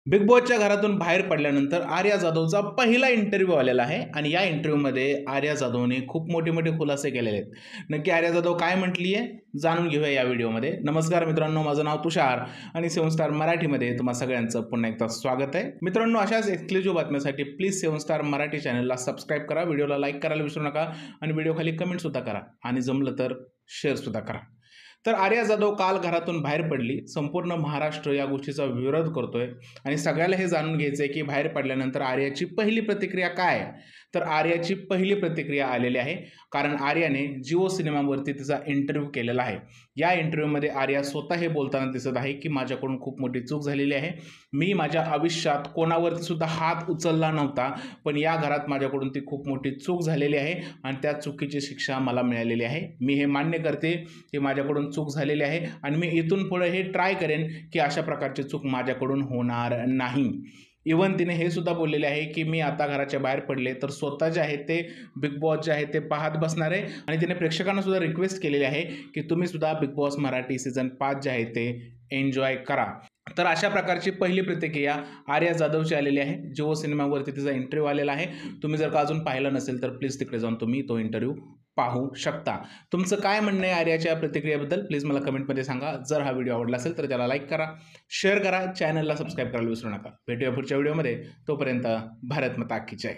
Big बॉसच्या घरातून बाहेर पडल्यानंतर आर्या जाधवचा पहिला इंटरव्ह्यू आलेला आहे आणि या इंटरव्ह्यूमध्ये आर्या जाधवने खूप मोठे मोठे खुलासे केलेले आहेत। नक्की आर्या जाधव काय म्हटली आहे जाणून घेऊया या व्हिडिओमध्ये। नमस्कार मित्रांनो, माझं नाव तुषार आणि 7 स्टार मराठीमध्ये तुम्हा सगळ्यांचं पुन्हा एकदा स्वागत आहे। मित्रांनो, अशाच एक्सक्लुझिव्ह बातम्यांसाठी प्लीज 7 स्टार मराठी चॅनलला सबस्क्राईब करा, व्हिडिओला लाईक करायला विसरू नका आणि व्हिडिओ खाली कमेंट सुद्धा करा आणि जमलं तर शेअर सुद्धा करा। तर आर्या जाधव काल घरातून बाहेर पडली। संपूर्ण महाराष्ट्र या गोष्टीचा विरोध करतोय आणि सगळ्याला हे जाणून घ्यायचं आहे की बाहेर पडल्यानंतर आर्याची पहिली प्रतिक्रिया काय आहे। तर आर्याची पहिली प्रतिक्रिया आलेली आहे, कारण आर्याने जिओ सिनेमावरती तिचा इंटरव्ह्यू केलेला आहे। या इंटरव्ह्यूमध्ये आर्या स्वतः हे बोलताना दिसत आहे की माझ्याकडून खूप मोठी चूक झालेली आहे। मी माझ्या आयुष्यात कोणावरती सुद्धा हात उचलला नव्हता, पण या घरात माझ्याकडून ती खूप मोठी चूक झालेली आहे आणि त्या चुकीची शिक्षा मला मिळालेली आहे। मी हे मान्य करते की माझ्याकडून चूक झालेली आहे आणि मी इथून पुढे हे ट्राय करेन की अशा प्रकारची चूक माझ्याकडून होणार नाही। इवन तिने हे सुद्धा बोललेले आहे की मी आता घराच्या बाहेर पडले तर स्वतः जे आहे ते बिग बॉस जे आहे ते पाहत बसणार आहे आणि तिने प्रेक्षकांना सुद्धा रिक्वेस्ट केलेली आहे की तुम्ही सुद्धा बिग बॉस मराठी सीझन 5 जे आहे ते एन्जॉय करा। तर अशा प्रकारची पहिली प्रतिक्रिया आर्या जाधवची आलेली आहे। जिओ सिनेमावरती तिचा इंटरव्ह्यू आलेला आहे। तुम्ही जर का अजून पाहिलं नसेल तर प्लीज तिकडे जाऊन तुम्ही तो इंटरव्ह्यू पाहू शकता। तुमचं काय म्हणणं आहे आर्याच्या प्रतिक्रियेबद्दल प्लीज मला कमेंटमध्ये सांगा। जर हा व्हिडिओ आवडला असेल तर त्याला लाईक करा, शेअर करा, चॅनलला सबस्क्राईब करायला विसरू नका। भेटूया पुढच्या व्हिडिओमध्ये, तोपर्यंत भारत माता की जय।